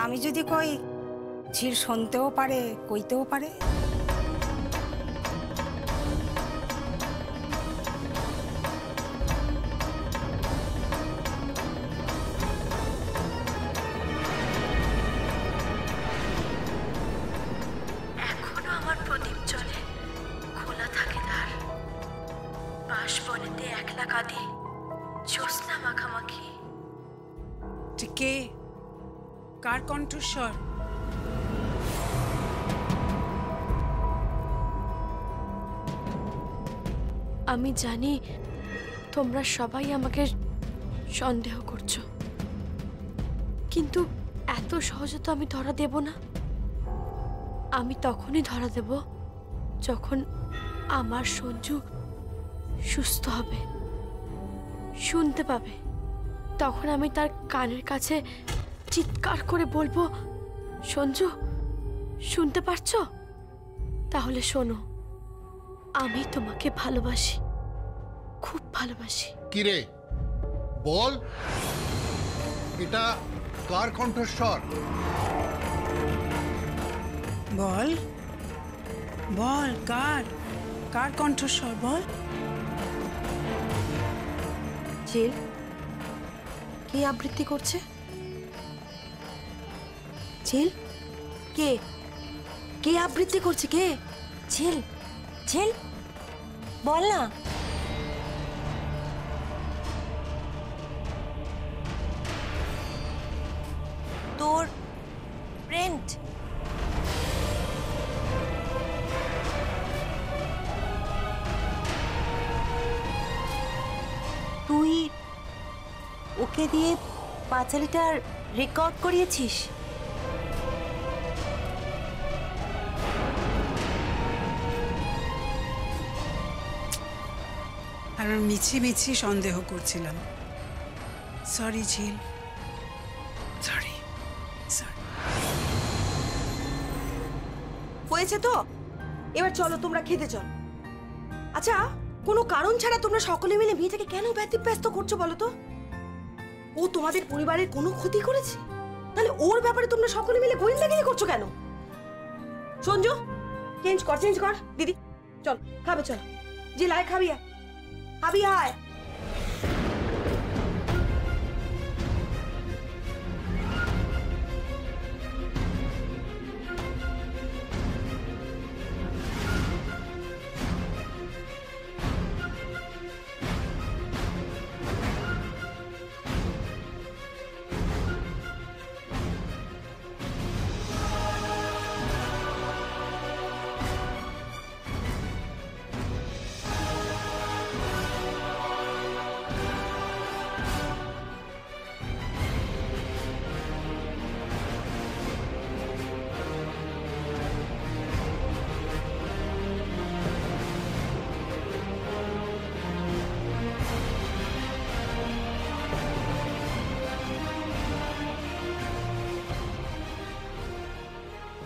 আমি যদি কই ঝিল শুনতেও পারে কইতেও পারে। এখনো আমার প্রদীপ জ্বলে, খোলা থাকে দ্বার, বাঁশবনেতে একলা কাঁদি, জ্যোৎস্না মাখামাখি। কে? কার কণ্ঠস্বর? আমি জানি তোমরা সবাই আমাকে সন্দেহ করছো, কিন্তু এত সহজে তো আমি ধরা দেব না। আমি তখনই ধরা দেব যখন আমার সঞ্জু সুস্থ হবে, শুনতে পাবে। তখন আমি তার কানের কাছে চিৎকার করে বলবো, সঞ্জু শুনতে পারছো? তাহলে শোনো, আমি তোমাকে ভালোবাসি, খুব ভালোবাসি। কিরে বল, এটা কার কণ্ঠস্বর? বল বল, কার কার কণ্ঠস্বর বল। ঝিল, কে আবৃত্তি করছে? ঝিল, কে কে আবৃত্তি করছে? কে? ঝিল, ঝিল বল না। তোর ফ্রেন্ড। তুই ওকে দিয়ে পাঁচালিটার রেকর্ড করিয়েছিস? আর আমি মিছি মিছি সন্দেহ করছিলাম। সরি ঝিল, সরি সরি। হয়েছে তো, এবার চলো তোমরা খেতে চল। আচ্ছা, কোনো কারণ ছাড়া তোমরা সকলে মিলে মেয়েটাকে কেন ব্যতিব্যস্ত করছো বলো তো? ও তোমাদের পরিবারের কোনো ক্ষতি করেছে? তাহলে ওর ব্যাপারে তোমরা সকলে মিলে গোয়েন্দাগিরি করছো কেন? সঞ্জু, চেঞ্জ কর দিদি, চল খাবে, চল। যে লাই খাবি আয়, খাবি আয়।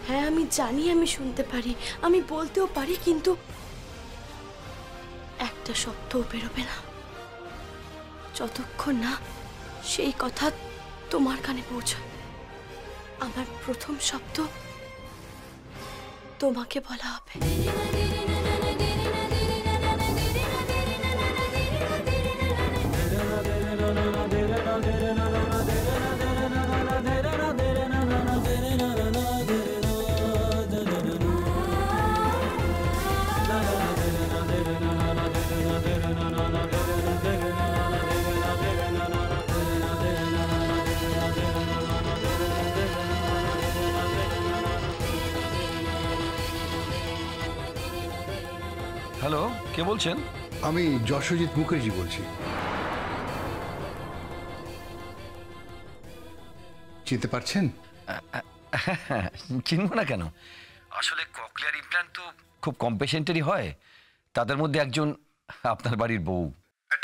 হ্যাঁ, আমি জানি আমি শুনতে পারি, আমি বলতেও পারি, কিন্তু একটা শব্দও বেরোবে না যতক্ষণ না সেই কথা তোমার কানে পৌঁছায়। আমার প্রথম শব্দ তোমাকে বলা হবে। হ্যালো, কে বলছেন? আমি যশোজিৎ মুখার্জি বলছি। চিনতে পারছেন? চিনব না কেন? আসলে ককলিয়ার ইমপ্ল্যান্ট তো খুব কম পেশেন্টেরই হয়, তাদের মধ্যে একজন আপনার বাড়ির বউ।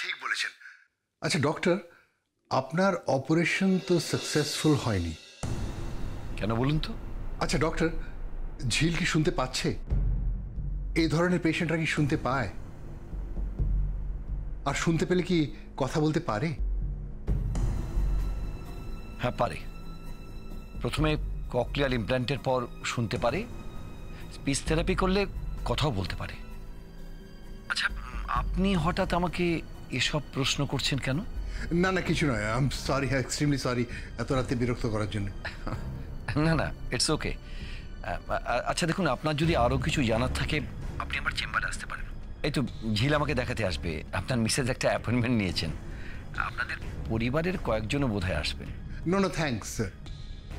ঠিক বলেছেন। আচ্ছা ডক্টর, আপনার অপারেশন তো সাকসেসফুল হয়নি কেন বলুন তো? আচ্ছা ডক্টর, ঝিল কি শুনতে পাচ্ছে? এই ধরনের পেশেন্টরা কি শুনতে পায়? আর শুনতে পেলে কি কথা বলতে পারে? হ্যাঁ পারে, প্রথমে ককলিয়ার ইমপ্ল্যান্টের পর শুনতে পারে, স্পিচ থেরাপি করলে কথাও বলতে পারে। আচ্ছা, আপনি হঠাৎ আমাকে এসব প্রশ্ন করছেন কেন? না না, কিছু নয়। I am sorry, extremely sorry এত রাতে বিরক্ত করার জন্য। না না, ইটস ওকে। আচ্ছা দেখুন, আপনার যদি আরও কিছু জানার থাকে আপনি আমার চেম্বারে আসতে পারেন। এই তো ঝিল আমাকে দেখাতে আসবে, আপনার মিসেস একটা অ্যাপয়েন্টমেন্ট নিয়েছেন, আপনাদের পরিবারের কয়েকজনও বোধহয় আসবেন। No no thanks.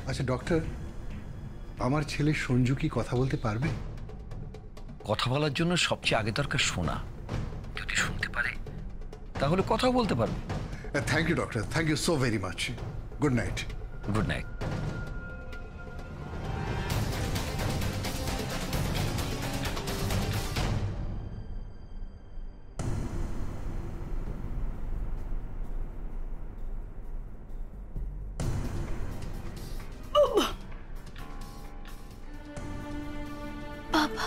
আচ্ছা ডক্টর, আমার ছেলে সঞ্জু কি কথা বলতে পারবে? কথা বলার জন্য সবচেয়ে আগে দরকার শোনা। যদি শুনতে পারে তাহলে কথাও বলতে পারবে। Thank you doctor, thank you so very much. Good night. Good night. বাবা,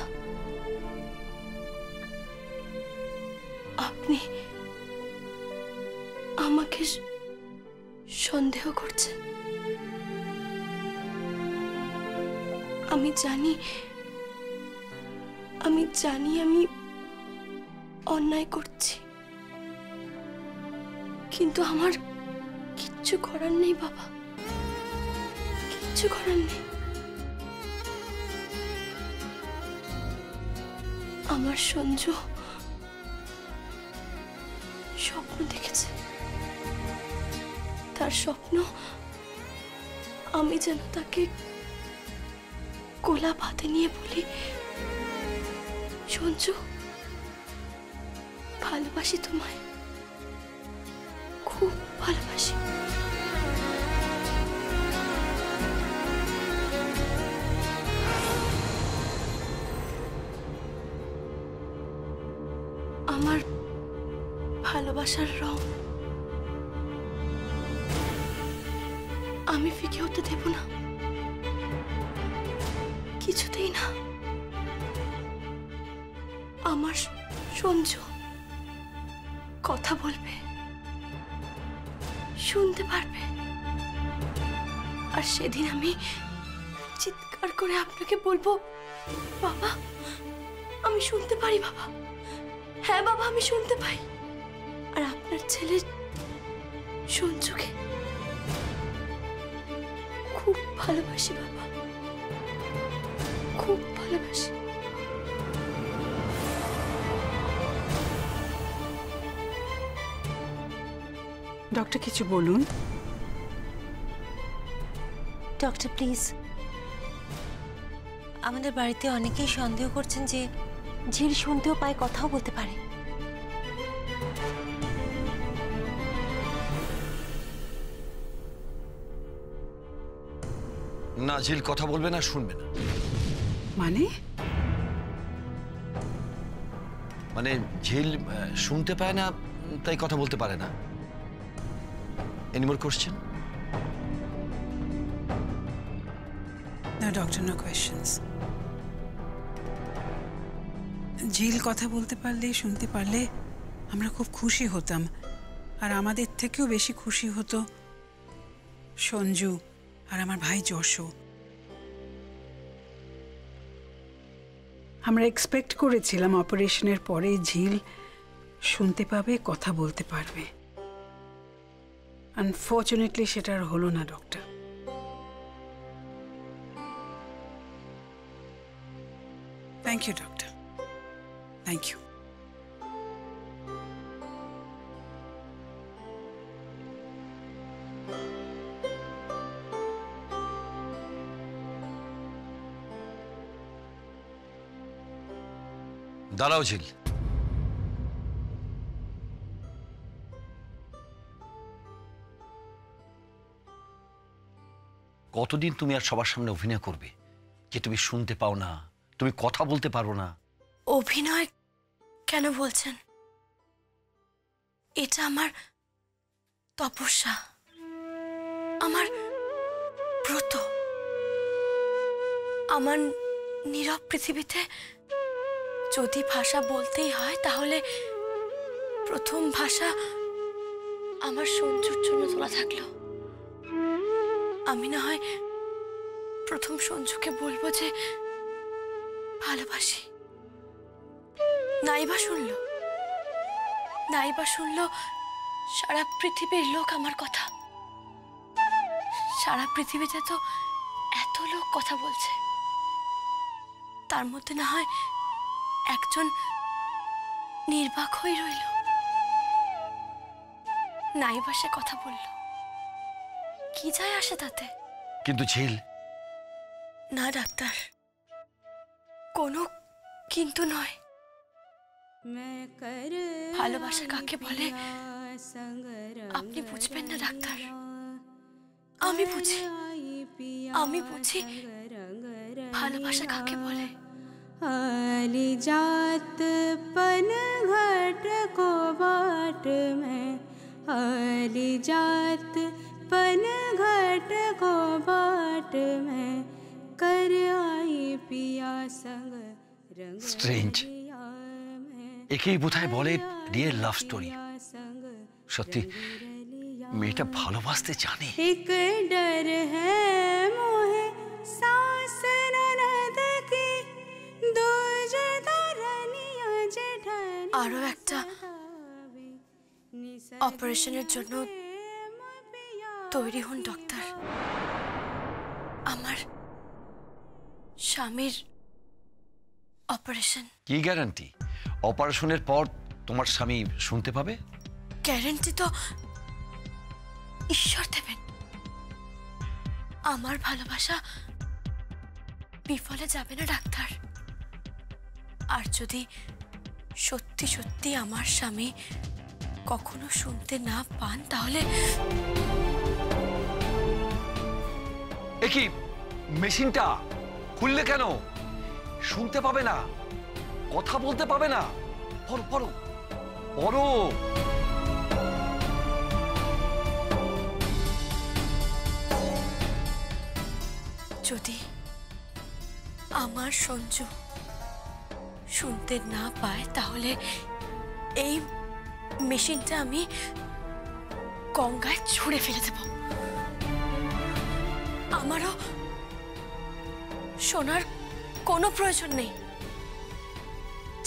আপনি আমাকে সন্দেহ করছেন? আমি জানি আমি অন্যায় করছি, কিন্তু আমার কিচ্ছু করার নেই বাবা, কিচ্ছু করার নেই। আমার সঞ্জু স্বপ্ন দেখেছে, তার স্বপ্ন আমি যেন তাকে গোলাপ হাতে নিয়ে বলি, সঞ্জু ভালোবাসি তোমায়, খুব ভালোবাসি। আমার ভালোবাসার রং আমি ফিকে হতে দেব না, কিছুতেই না। আমার সঞ্জু কথা বলবে, শুনতে পারবে, আর সেদিন আমি চিৎকার করে আপনাকে বলবো, বাবা আমি শুনতে পারি, বাবা হ্যাঁ বাবা আমি শুনতে পাই। আর আপনার ছেলে সঞ্জুকে খুব ভালোবাসি বাবা, খুব ভালোবাসি। ডক্টর কিছু বলুন। ডক্টর প্লিজ, আমাদের বাড়িতে অনেকেই সন্দেহ করছেন যে ঝিল শুনতেও পায়, কথাও বলতে পারে। না, ঝিল কথা বলবে না, শুনবে না। মানে ঝিল শুনতে পায় না, তাই কথা বলতে পারে না। Any more question? না ডক্টর, নো কোয়েশ্চেন্স। ঝিল কথা বলতে পারলে, শুনতে পারলে আমরা খুব খুশি হতাম, আর আমাদের থেকেও বেশি খুশি হতো সঞ্জু আর আমার ভাই যশো। আমরা এক্সপেক্ট করেছিলাম অপারেশনের পরে ঝিল শুনতে পাবে, কথা বলতে পারবে। আনফর্চুনেটলি সেটা আর হলো না doctor. Thank you doctor, thank you. দাঁড়াও ঝিল, কতদিন তুমি আর সবার সামনে অভিনয় করবে যে তুমি শুনতে পাও না, তুমি কথা বলতে পারো না? অভিনয় কেন বলছেন? এটা আমার তপস্যা, আমার ব্রত। আমার নীরব পৃথিবীতে যদি ভাষা বলতেই হয় তাহলে প্রথম ভাষা আমার সঞ্জুর জন্য তোলা থাকলো। আমি না হয় প্রথম সঞ্জুকে বলবো যে ভালোবাসি। নাইবা শুনলো সারা পৃথিবীর লোক আমার কথা। সারা পৃথিবীতে তো এত লোক কথা বলছে, তার মধ্যে না হয় একজন নির্বাক হয়ে রইল। নাইবা সে কথা বলল, কি যায় আসে তাতে? কিন্তু ঝিল, না ডাক্তার, কোনো কিন্তু নয়। ভালোবাসা কাকে বলে আপনি বুঝবেন না ডাক্তার, আমি বুঝি ভালোবাসা কাকে বলে। जात पन घट को बाट में, आली जात पन घट को बाट में, कर आई पिया संग रंग Strange. একেই বোধহয় বলে রিয়েল লাভ স্টোরি। সত্যি মেয়েটা ভালোবাসতে জানে। एक डर है मोहे सास ननद की, दूज दरनिया जेठानी। আরো একটা অপারেশনের জন্য তৈরি হন ডক্টর। আমার স্বামীর অপারেশন। কি গ্যারান্টি অপারেশনের পর তোমার স্বামী শুনতে পাবে? গ্যারান্টি তো ঈশ্বর দেবেন। আমার ভালোবাসা বিফলে যাবে না ডাক্তার। আর যদি সত্যি সত্যি আমার স্বামী কখনো শুনতে না পান, তাহলে এ কি মেশিনটা খুললে কেন? শুনতে পাবে না, কথা বলতে পাবে না। পড়ো পড়ো পড়ো। যদি আমার সঞ্জু শুনতে না পায়, তাহলে এই মেশিনটা আমি গঙ্গায় ছুঁড়ে ফেলে দেব। আমারও শোনার কোনো প্রয়োজন নেই।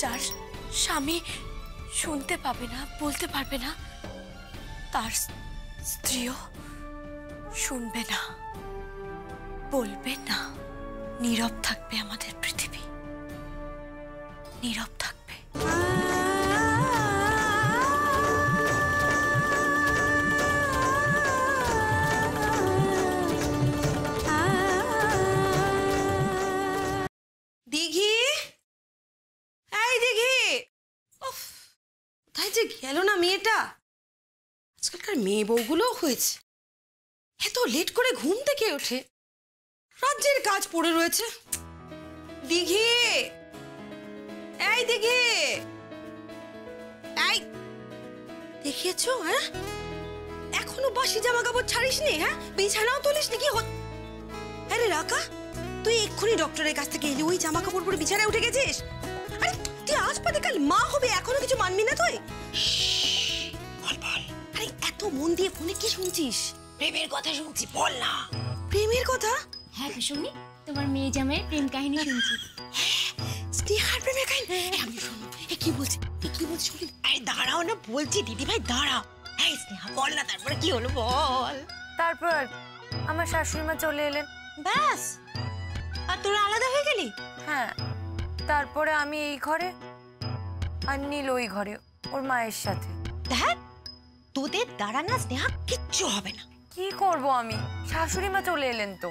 যার স্বামী শুনতে পাবে না, বলতে পারবে না, তার স্ত্রীও শুনবে না, বলবে না। নীরব থাকবে আমাদের পৃথিবী, নীরব থাকবে। দিঘি, এই দিঘি, উফ, কোথায় যে গেল না মেয়েটা? আজকালকার মেয়ে বউগুলোও হয়েছে, এত লেট করে ঘুম থেকে ওঠে, রাজ্যের কাজ পড়ে রয়েছে। দিঘি, এই দিঘি, এই দেখিয়েছো? হ্যাঁ, এখনো বাসি জামা কাপড় ছাড়িস নি? হ্যাঁ, বিছানাও তুলিস নি? কি আরে রাকা, তুই এক্ষুনি ডক্টরের কাছ থেকে এলি, ওই জামা কাপড় পরে বিছানায় উঠে গেছিস? আরে তুই আজ বাদে কাল মা হবে, এখনো কিছু মানবি না তুই? বল বল। আরে এত মন দিয়ে ফোনে কি শুনছিস? প্রেমের কথা শুনছি, বল না। প্রেমের কথা? হ্যাঁ কুসুমি, তোমার মেয়ে জামাইয়ের প্রেম কাহিনী শুনছি। স্নেহার প্রেমের কাহিনী? আমি শুনবো। কি বলছি? কি বলছিস শুনি? আরে দাঁড়াও না, বলছি দিদি ভাই দাঁড়াও। এই স্নেহা বল না, তারপরে কি হলো বল। তারপর আমার শাশুড়ি মা চলে এলেন। ব্যাস, আর তোরা আলাদা হয়ে গেলি? হ্যাঁ, তারপরে আমি এই ঘরে আর নীল ওই ঘরে ওর মায়ের সাথে। দেখ, তোদের দ্বারা না স্নেহা কিচ্ছু হবে না। কি করব আমি? শাশুড়ি মা চলে এলেন তো।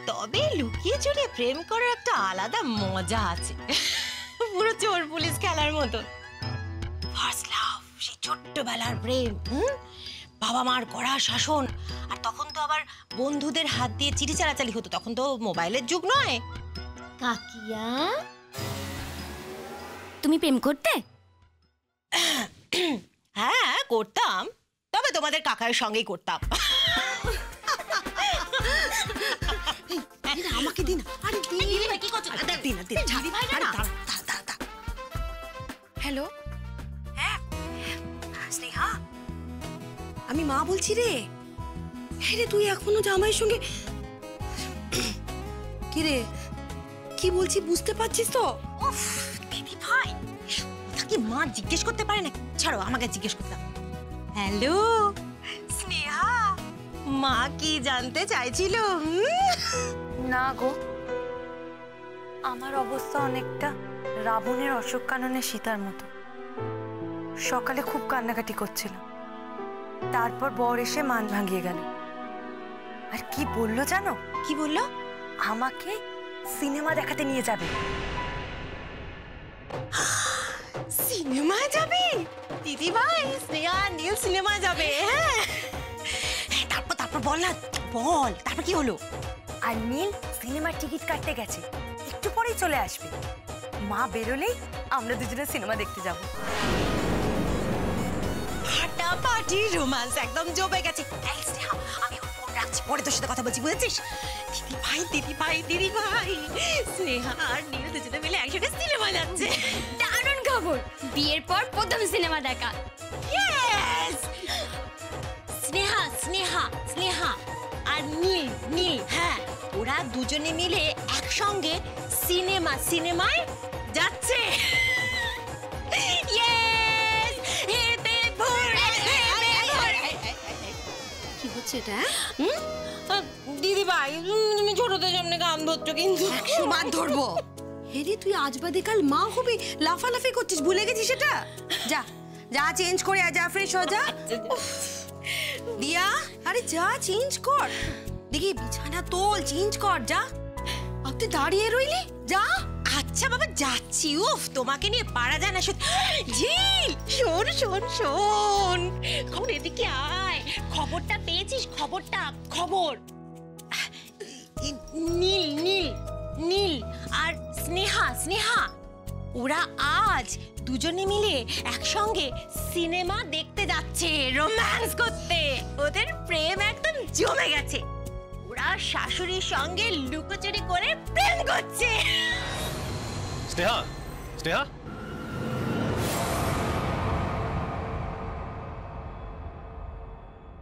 তবে লুকিয়ে চুরে প্রেম করার একটা আলাদা মজা আছে, পুরো চোর পুলিশ খেলার মতো। ফার্স্ট লাভ, সেই ছোট্টবেলার প্রেম, বাবা মার কড়া শাসন, আর তখন তো আবার বন্ধুদের হাত দিয়ে চিঠি চালাচালি হতো, তখন তো মোবাইলের যুগ নয়। কাকিয়া, তুমি প্রেম করতে? হ্যাঁ করতাম, তবে তোমাদের কাকার সঙ্গেই করতাম। আমাকে দিন। আরে দিদি কি করছো? দিন দিন, ছাড়ি ভাই না। হ্যালো, হ্যাঁ স্নেহা, আমি মা বলছি রে। হ্যাঁ রে, তুই এখনো জামাইয়ের সঙ্গে কিরে কি বলছি বুঝতে পারছিস তো? উফ দিদি ভাই, কি মা জিজ্ঞেস করতে পারে না? ছাড়ো, আমাকে জিজ্ঞেস করতাম। হ্যালো স্নেহা, মা কি জানতে চাইছিল? না গো, আমার অবস্থা অনেকটা রাবণের অশোক কাননের সীতার মতো। সকালে খুব কান্নাকাটি করছিলাম, তারপর বর এসে মান ভাঙিয়ে গেল। আর কি বললো জানো? কি বললো? আমাকে সিনেমা দেখাতে নিয়ে যাবে। সিনেমায় যাবে দিদি ভাই? স্নেহা নীল সিনেমায় যাবে? হ্যাঁ, তারপর তারপর বল না, বল তারপর কি হলো? আর নীল সিনেমার টিকিট কাটতে গেছে, একটু পরেই চলে আসবে। মা বেরোলেই আমরা দুজনে সিনেমা দেখতে যাব। ফাটাফাটি রোমান্স একদম জমে গেছে। এই স্নেহা, আমি ফোন রাখছি, পরে তোর সাথে কথা বলছি, বুঝেছিস? দিদি ভাই দিদি ভাই দিদি ভাই, স্নেহা আর নীল দুজনে মিলে একসাথে সিনেমা যাচ্ছে। দারুণ খবর, বিয়ের পর প্রথম সিনেমা দেখা। ইয়েস! স্নেহা স্নেহা স্নেহা আর নীল নীল, হ্যাঁ, ওরা দুজনে মিলে একসঙ্গে সিনেমায় যাচ্ছে। ইয়েস! হেতে ভরে কি হচ্ছে এটা? দিদি ভাই, তুমি ছোটদের সামনে গান ধরছো কিন্তু। 100 বার ধরবো। হেরি তুই আজ বাদে কাল মা হবি, লাফালাফি করছিস, ভুলে গেছিস সেটা? যা যা চেঞ্জ করে যা, ফ্রেশ হ যা। দিয়া, আরে যা চেঞ্জ কর, দেখি বিছানা তোল, চেঞ্জ কর যা। আর তুই দাঁড়িয়ে রইলি, যা। আচ্ছা বাবা, যাচ্ছি। উফ, তোমাকে নিয়ে পারা যায় না সত্যি। ঝিল, শোন শোন শোন, খবর এদিকে আয়। খবরটা পেয়েছিস? খবর নীল নীল নীল আর স্নেহা ওরা আজ দুজনে মিলে একসঙ্গে সিনেমা দেখতে যাচ্ছে, রোম্যান্স করতে। ওদের প্রেম একদম জমে গেছে। ওরা শাশুড়ির সঙ্গে লুকোচুরি করে প্রেম করছে। স্নেহা, স্নেহা,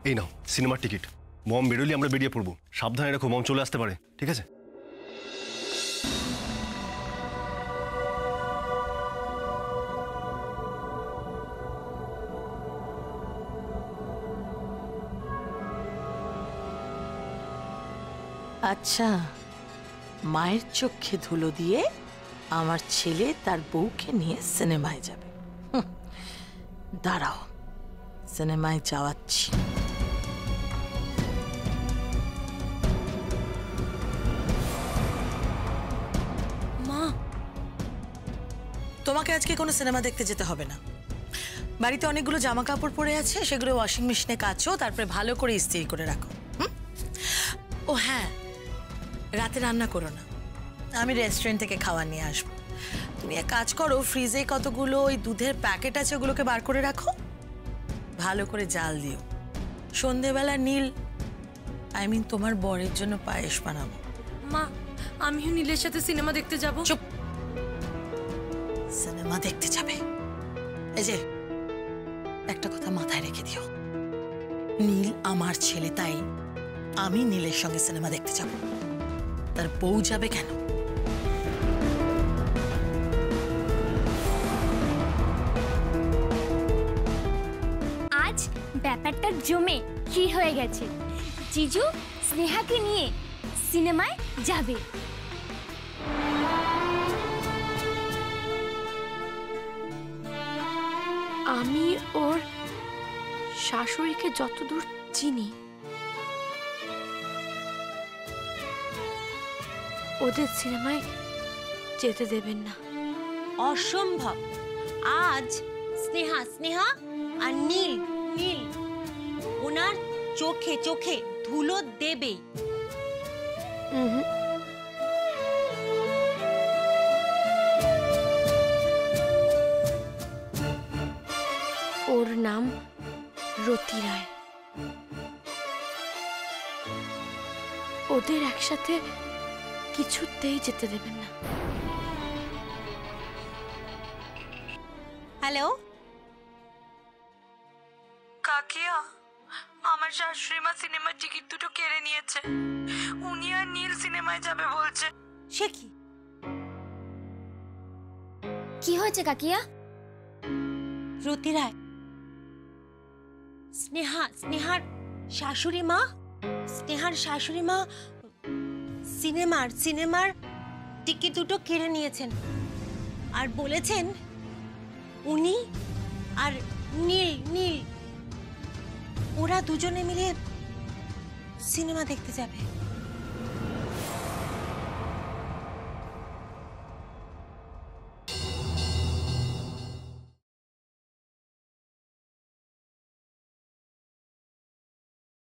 এই নাও সিনেমার টিকিট। মম বেরোলি আমরা বেরিয়ে পড়বো। সাবধানে রাখো, মম চলে আসতে পারে, ঠিক আছে? আচ্ছা, মায়ের চোখে ধুলো দিয়ে আমার ছেলে তার বউকে নিয়ে সিনেমায় যাবে। দাঁড়াও, সিনেমায় যাওয়াচ্ছি। মা, তোমাকে আজকে কোনো সিনেমা দেখতে যেতে হবে না। বাড়িতে অনেকগুলো জামা কাপড় পরে আছে, সেগুলো ওয়াশিং মেশিনে কাচো, তারপরে ভালো করে ইস্ত্রি করে রাখো। ও হ্যাঁ, রাতে রান্না করো না, আমি রেস্টুরেন্ট থেকে খাওয়া নিয়ে আসবো। তুমি এক কাজ করো, ফ্রিজে কতগুলো ওই দুধের প্যাকেট আছে, ওগুলোকে বার করে রাখো, ভালো করে জাল দিও। সন্ধেবেলা নীল, তোমার বরের জন্য পায়েস বানাবো। মা, আমিও নীলের সাথে সিনেমা দেখতে যাব। চুপ, সিনেমা দেখতে যাবে? এই যে একটা কথা মাথায় রেখে দিও, নীল আমার ছেলে, তাই আমি নীলের সঙ্গে সিনেমা দেখতে যাব। তার বউ যাবে কেন? আজ ব্যাপারটা জমে ক্ষীর হয়ে গেছে। জিজু স্নেহাকে নিয়ে সিনেমায় যাবে। আমি ওর শাশুড়িকে যতদূর চিনি, ওদের সিনেমায় যেতে দেবেন না। অসম্ভব। আজ স্নেহা আর নীল ওনার চোখে ধুলো দেবেই। ওর নাম রতি রায়। ওদের একসাথে কিছুতেই যেতে দেবেন না। হ্যালো কাকিয়া, আমার শাশুড়ি মা সিনেমার টিকিট দুটো কেড়ে নিয়েছে। উনি আর নীল সিনেমায় যাবে বলছে। সে কি? কি হয়েছে কাকিয়া? রতি রায়, স্নেহার শাশুড়ি মা, সিনেমার টিকিট দুটো কেড়ে নিয়েছেন আর বলেছেন উনি আর নীল ওরা দুজনে মিলে সিনেমা দেখতে যাবে।